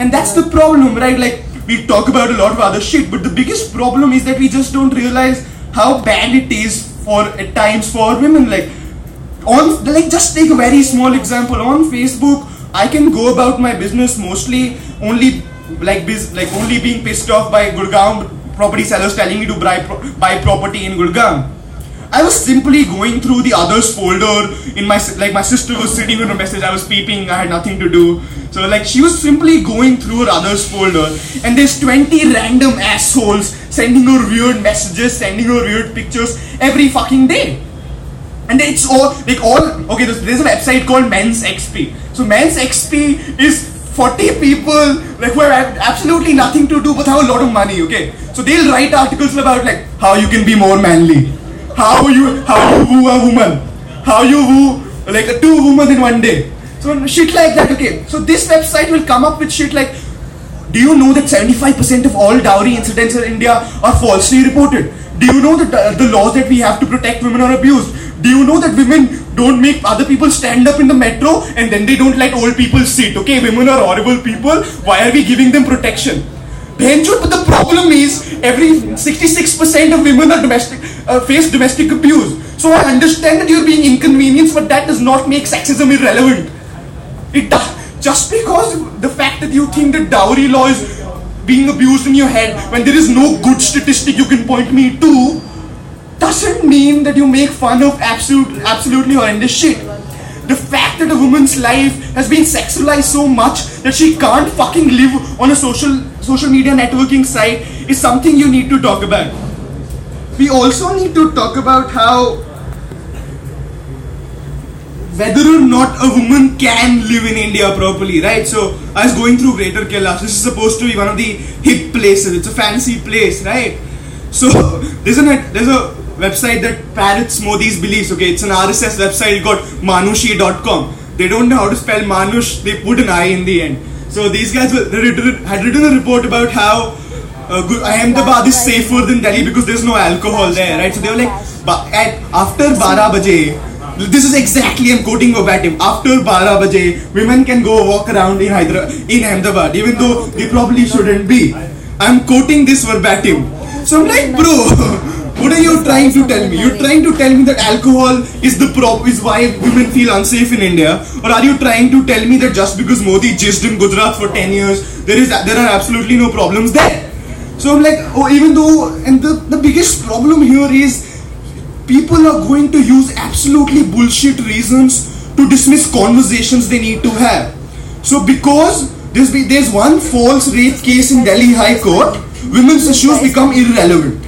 And that's the problem, right? Like, we talk about a lot of other shit, but the biggest problem is that we just don't realize how bad it is at times for women. Like, just take a very small example. On Facebook, I can go about my business mostly only only being pissed off by Gurgaon property sellers telling me to buy property in Gurgaon. I was simply going through the others folder in my sister was sitting with a message, I was peeping, I had nothing to do. So she was simply going through her others folder, and there's 20 random assholes sending her weird messages, sending her weird pictures every fucking day. And it's okay, there's a website called Men's XP. So Men's XP is 40 people who have absolutely nothing to do but have a lot of money, okay? So they'll write articles about how you can be more manly, how you woo a woman, how you woo two women in one day. So shit like that, okay? So this website will come up with shit like, do you know that 75% of all dowry incidents in India are falsely reported? Do you know that the laws that we have to protect women are abused? Do you know that women don't make other people stand up in the metro and then they don't let old people sit? Okay, women are horrible people. Why are we giving them protection? But the problem is, every 66% of women are face domestic abuse. So I understand that you're being inconvenienced, but that does not make sexism irrelevant. It does. Just because the fact that you think that dowry law is being abused in your head when there is no good statistic you can point me to, doesn't mean that you make fun of absolutely horrendous shit. The fact that a woman's life has been sexualized so much that she can't fucking live on a social media networking site is something you need to talk about. We also need to talk about how whether or not a woman can live in India properly, right? So I was going through Greater Kailash. This is supposed to be one of the hip places. It's a fancy place, right? So there's a website that parrots Modi's beliefs, okay? It's an RSS website called Manushi.com. They don't know how to spell Manush, they put an I in the end. So these guys had written a report about how Ahmedabad is safer than Delhi because there's no alcohol there, right? So they were like, after 12 baje, this is exactly, I'm quoting verbatim, after 12 baje, women can go walk around in Ahmedabad, even though they probably shouldn't be. I'm quoting this verbatim. So I'm like, bro, what are you trying to tell me? You're trying to tell me that alcohol is why women feel unsafe in India? Or are you trying to tell me that just because Modi jizzed in Gujarat for 10 years, there are absolutely no problems there? So I'm like, and the biggest problem here is people are going to use absolutely bullshit reasons to dismiss conversations they need to have. So because there's one false rape case in Delhi High Court, women's issues become irrelevant.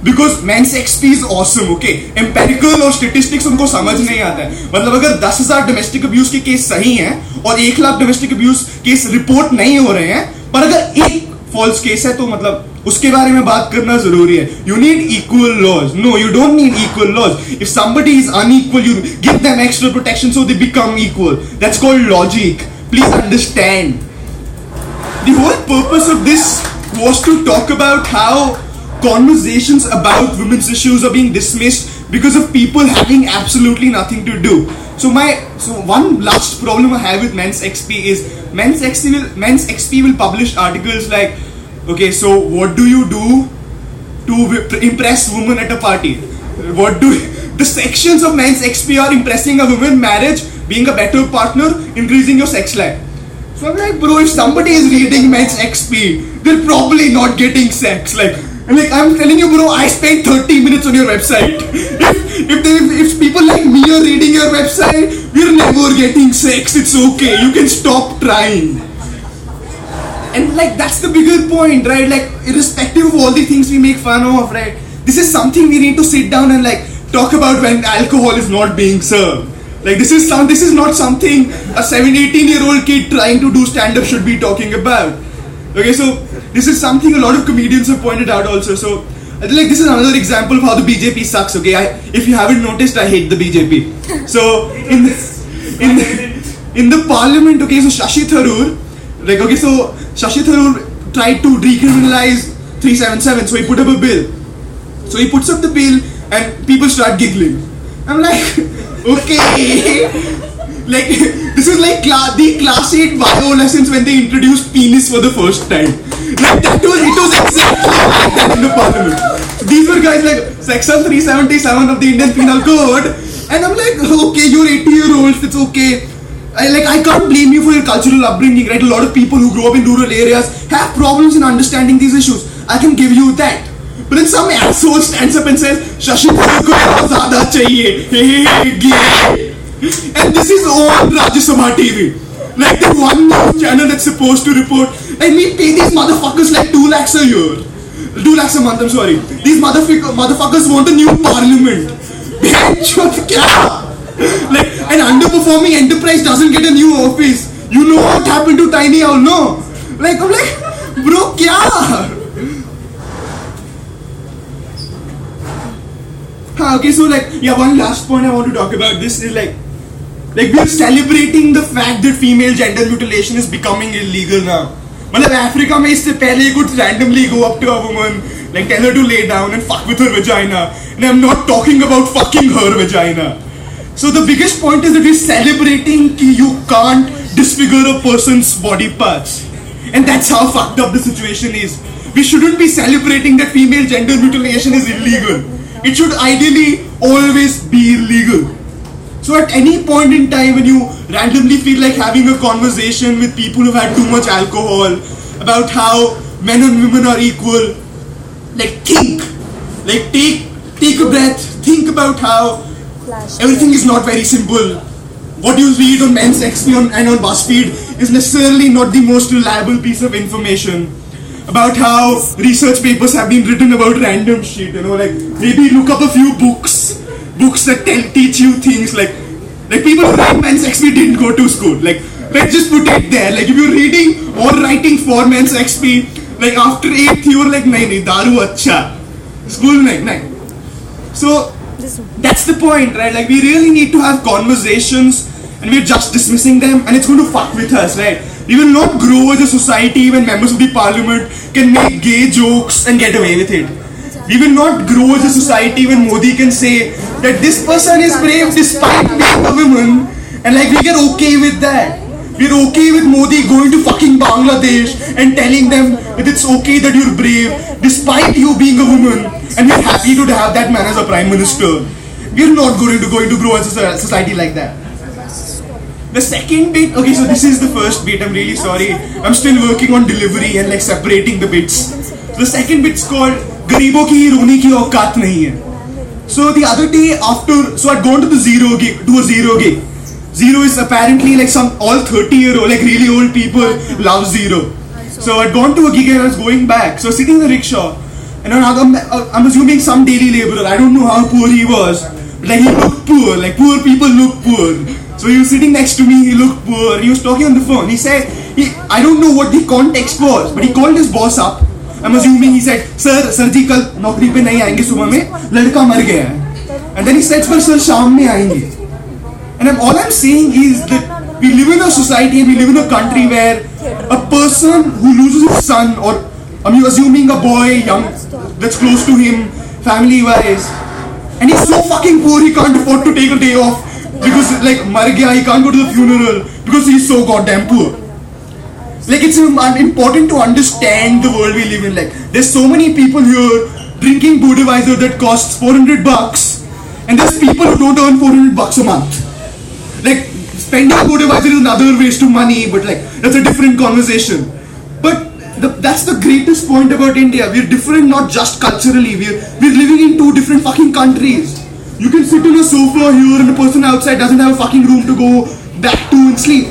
Because Men's XP is awesome, okay? Empirical और statistics उनको समझ नहीं आता है. मतलब अगर 10,000 domestic abuse के case सही हैं और 1 lakh domestic abuse case report नहीं हो रहे हैं, पर अगर एक false case है तो मतलब उसके बारे में बात करना जरूरी है. You need equal laws. No, you don't need equal laws. If somebody is unequal, you give them extra protection so they become equal. That's called logic. Please understand. The whole purpose of this was to talk about how conversations about women's issues are being dismissed because of people having absolutely nothing to do. So one last problem I have with Men's XP is Men's XP will publish articles like, okay, so what do you do to impress women at a party? The sections of Men's XP are impressing a woman, marriage, being a better partner, increasing your sex life. So I'm like, bro, if somebody is reading Men's XP, they're probably not getting sex. I'm telling you, bro, I spent 30 minutes on your website. If people like me are reading your website, we're never getting sex. It's okay. You can stop trying. And that's the bigger point, right? Irrespective of all the things we make fun of, right? This is something we need to sit down and talk about when alcohol is not being served. This is not something a 18-year-old kid trying to do stand-up should be talking about. Okay, so this is something a lot of comedians have pointed out also. So this is another example of how the BJP sucks. Okay, if you haven't noticed, I hate the BJP. So in the parliament, okay, so Shashi Tharoor tried to decriminalize 377. So he put up a bill. So he puts up the bill and people start giggling. I'm like, okay. Like this is like the class 8 bio lessons when they introduced penis for the first time. Like that was it was exactly like that in the parliament. These were guys like section 377 of the Indian Penal Code, and I'm like, okay, you're 80-year-olds, it's okay. I can't blame you for your cultural upbringing, right? A lot of people who grow up in rural areas have problems in understanding these issues. I can give you that. But then some asshole stands up and says, Shashi Tharoor ko zyada chahiye. Gay. And this is on Rajya Sabha TV. Like the one news channel that's supposed to report. And we pay these motherfuckers like 2 lakhs a year. 2 lakhs a month, I'm sorry. These motherfuckers want a new parliament. Like an underperforming enterprise doesn't get a new office. You know what happened to Tiny Owl, no? Like, I'm like, bro, kya? Okay, so like, yeah, one last point I want to talk about this is like we're celebrating the fact that female gender mutilation is becoming illegal now. But Africa mein isse pehle you could randomly go up to a woman, like tell her to lay down and fuck with her vagina. And I'm not talking about fucking her vagina. So the biggest point is that we're celebrating ki you can't disfigure a person's body parts. And that's how fucked up the situation is. We shouldn't be celebrating that female gender mutilation is illegal. It should ideally always be illegal. So at any point in time when you randomly feel like having a conversation with people who've had too much alcohol about how men and women are equal, like think, like take a breath, think about how everything is not very simple. What you read on Men's XP and on BuzzFeed is necessarily not the most reliable piece of information. About how research papers have been written about random shit, you know, like maybe look up a few books that teach you things like people who write Men's XP didn't go to school. Like let's just put it there. Like if you're reading or writing for Men's XP, like after 8th you were like, nahi, daru acha. School nahi. So that's the point, right? Like we really need to have conversations and we're just dismissing them and it's going to fuck with us, right? We will not grow as a society when members of the parliament can make gay jokes and get away with it. We will not grow as a society when Modi can say that this person is brave despite being a woman, and like we get okay with that. We're okay with Modi going to fucking Bangladesh and telling them that it's okay that you're brave despite you being a woman, and we're happy to have that man as a prime minister. We're not going to grow as a society like that. The second bit, okay, so this is the first bit, I'm really sorry. I'm still working on delivery and like separating the bits. The second bit's called Garibon ki roni ki auqat nahi hai. So the other day after, so I'd gone to a zero gig. Zero is apparently like all 30-year-old, like really old people love Zero. So I'd gone to a gig and I was going back. So sitting in the rickshaw, and I'm assuming some daily laborer, I don't know how poor he was, but like he looked poor, like poor people look poor. So he was sitting next to me, he looked poor, he was talking on the phone. He said, I don't know what the context was, but he called his boss up. I'm assuming he said, Sir ji kal naukri pe nahi aayenge subah mein, ladka mar gaya hai. And then he said, sir shaam mein aayenge. And all I'm saying is that we live in a society, we live in a country where a person who loses his son, or I'm assuming a boy young that's close to him, family-wise, and he's so fucking poor he can't afford to take a day off because like mar gaya, he can't go to the funeral because he's so goddamn poor. Like it's important to understand the world we live in. Like there's so many people here drinking Budweiser that costs $400, and there's people who don't earn $400 a month. Like spending Budweiser is another waste of money, but like that's a different conversation. But that's the greatest point about India. We're different not just culturally. We're living in two different fucking countries. You can sit on a sofa here and the person outside doesn't have a fucking room to go back to and sleep.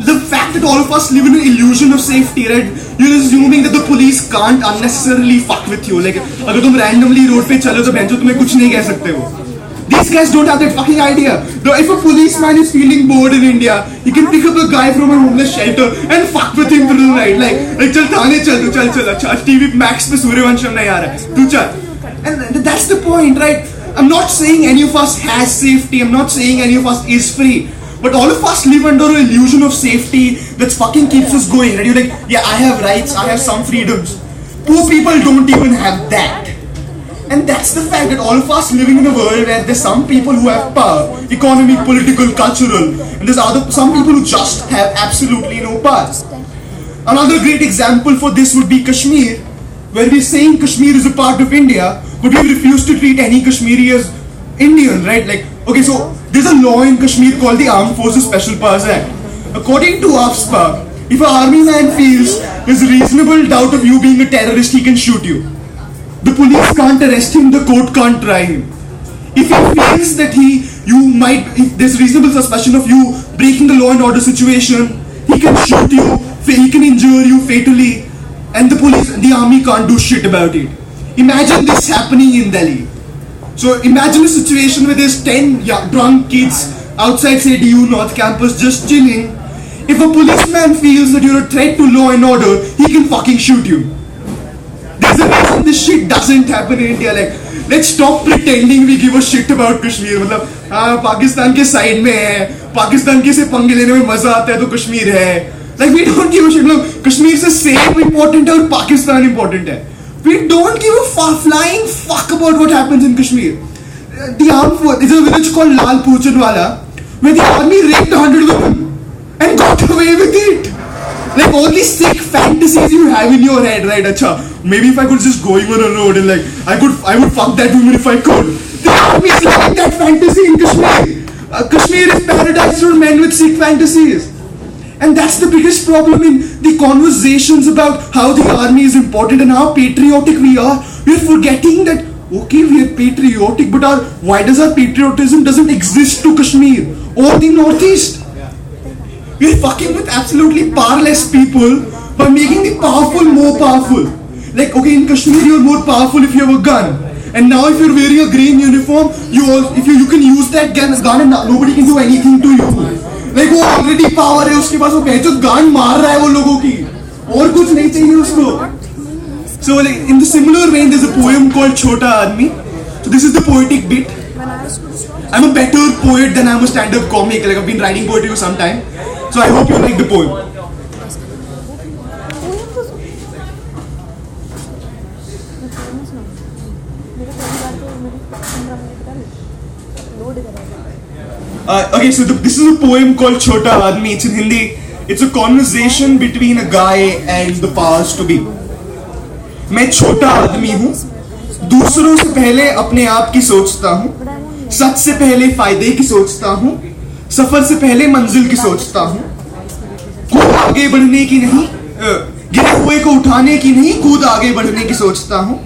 The fact that all of us live in an illusion of safety, right? You're assuming that the police can't unnecessarily fuck with you. Like, अगर तुम randomly road पे चलो तो बेंचो तुम्हें कुछ नहीं कह सकते हो. These guys don't have that fucking idea. If a policeman is feeling bored in India, he can pick up a guy from a homeless shelter and fuck with him through the night. Like चल थाने चल तू चल अच्छा TV Max पे सूर्यवंशम नहीं आ रहा है तू चल. And that's the point, right? I'm not saying any of us has safety. I'm not saying any of us is free. But all of us live under an illusion of safety that fucking keeps us going. Right? You're like, yeah, I have rights, I have some freedoms. Poor people don't even have that. And that's the fact that all of us living in a world where there's some people who have power, economic, political, cultural, and there's some people who just have absolutely no power. Another great example for this would be Kashmir, where we're saying Kashmir is a part of India, but we refuse to treat any Kashmiri as Indian, right? Like, okay, so there's a law in Kashmir called the Armed Forces Special Powers Act. According to AFSPA, if an army man feels there's a reasonable doubt of you being a terrorist, he can shoot you. The police can't arrest him, the court can't try him. If he feels that if there's reasonable suspicion of you breaking the law and order situation, he can shoot you, he can injure you fatally, and the army can't do shit about it. Imagine this happening in Delhi. So imagine a situation where there's 10 drunk kids outside, say, DU North Campus just chilling. If a policeman feels that you're a threat to law and order, he can fucking shoot you. There's a reason this shit doesn't happen in India. Like, let's stop pretending we give a shit about Kashmir. मतलब पाकिस्तान के side में है, पाकिस्तान के से पंगे लेने में मजा आता है तो कश्मीर है. Like, we don't give a shit. मतलब कश्मीर से सेम important है और पाकिस्तान important है. We don't give a flying fuck about what happens in Kashmir. The armed force, there's a village called Lal Purchanwala where the army raped 100 women and got away with it. Like, all these sick fantasies you have in your head, right? Acha, maybe if I could just going on a road and like I would fuck that woman if I could. The army is living that fantasy in Kashmir. Kashmir is paradise for men with sick fantasies. And that's the biggest problem in the conversations about how the army is important and how patriotic we are. We're forgetting that, okay, we are patriotic, but why does our patriotism doesn't exist to Kashmir or the Northeast? We're fucking with absolutely powerless people by making the powerful more powerful. Like, okay, in Kashmir you're more powerful if you have a gun. And now if you're wearing a green uniform, you can use that gun and nobody can do anything to you. Like, वो already power है उसके पास, वो कहते गान मार रहा है वो लोगों की, और कुछ नहीं चाहिए उसको. So like, in the similar vein, there's a poem called Chota Aadmi. So this is the poetic bit. I'm a better poet than I'm a stand-up comic. Like, I've been writing poetry for some time. So I hope you like the poem. Okay, so this is a poem called Chota Aadmi. It's in Hindi. It's a conversation between a guy and the powers to be. मैं छोटा आदमी हूँ, दूसरों से पहले अपने आप की सोचता हूँ, सच से पहले फायदे की सोचता हूँ, सफर से पहले मंजिल की सोचता हूँ, कूद आगे बढ़ने की नहीं, गिरे हुए को उठाने की नहीं, कूद आगे बढ़ने की सोचता हूँ.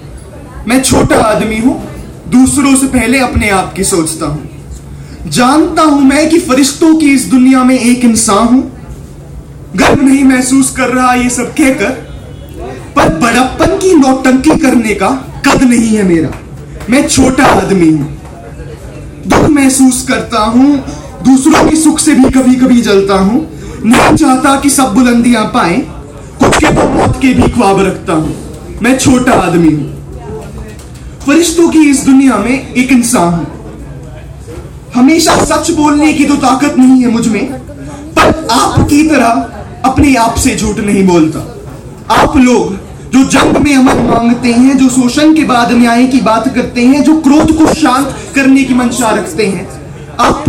मैं छोटा आदमी हूँ, दूसरों से पहले अपने आप की सोचता हूँ. जानता हूं मैं कि फरिश्तों की इस दुनिया में एक इंसान हूं. गर्व नहीं महसूस कर रहा ये सब कहकर, पर बड़प्पन की नौटंकी करने का कद नहीं है मेरा. मैं छोटा आदमी हूं, दुख महसूस करता हूं, दूसरों की सुख से भी कभी कभी जलता हूं. नहीं चाहता कि सब बुलंदियां पाए, कुछ के तो मौत के भी ख्वाब रखता हूं. मैं छोटा आदमी हूं, फरिश्तों की इस दुनिया में एक इंसान हूं. हमेशा सच बोलने की तो ताकत नहीं है मुझ में, पर आपकी तरह अपने आप से झूठ नहीं बोलता. आप लोग जो जंग में अमन मांगते हैं, जो शोषण के बाद न्याय की बात करते हैं, जो क्रोध को शांत करने की मंशा रखते हैं, आप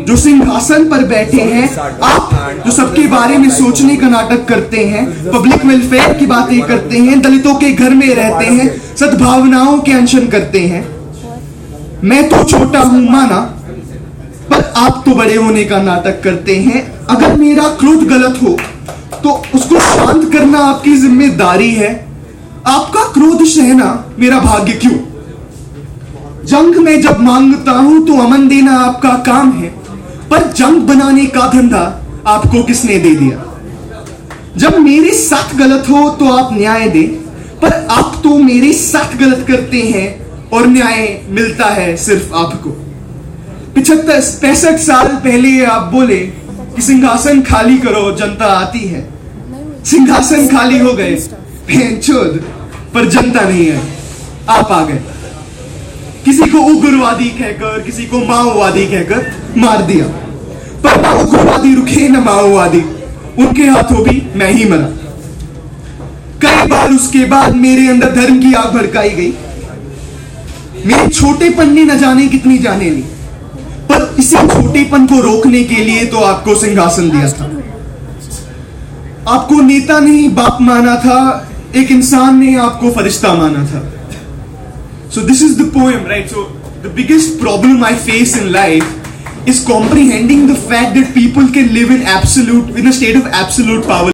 जो सिंहासन पर बैठे हैं, आप जो सबके बारे में सोचने का नाटक करते हैं, पब्लिक वेलफेयर की बातें करते हैं, दलितों के घर में रहते हैं, सद्भावनाओं के अनशन करते हैं. मैं तो छोटा हूं माना, पर आप तो बड़े होने का नाटक करते हैं. अगर मेरा क्रोध गलत हो तो उसको शांत करना आपकी जिम्मेदारी है. आपका क्रोध सहना मेरा भाग्य क्यों? जंग में जब मांगता हूं तो अमन देना आपका काम है, पर जंग बनाने का धंधा आपको किसने दे दिया? जब मेरे साथ गलत हो तो आप न्याय दे, पर आप तो मेरे साथ गलत करते हैं और न्याय मिलता है सिर्फ आपको. 65 साल पहले आप बोले कि सिंहासन खाली करो, जनता आती है. सिंहासन खाली हो गए, चोद, पर जनता नहीं आई, आप आ गए. किसी को उग्रवादी कहकर, किसी को माओवादी कहकर मार दिया, पर ना उग्रवादी रुके न माओवादी, उनके हाथों भी मैं ही मरा. कई बार उसके बाद मेरे अंदर धर्म की आग भड़काई गई, मेरे छोटेपन ने न जाने कितनी जाने ली, पर इसी छोटेपन को रोकने के लिए तो आपको सिंहासन दिया था। आपको नेता नहीं बाप माना था, एक इंसान ने आपको फरिश्ता माना था। So this is the poem, right? So the biggest problem I face in life is comprehending the fact that people can live in a state of absolute power.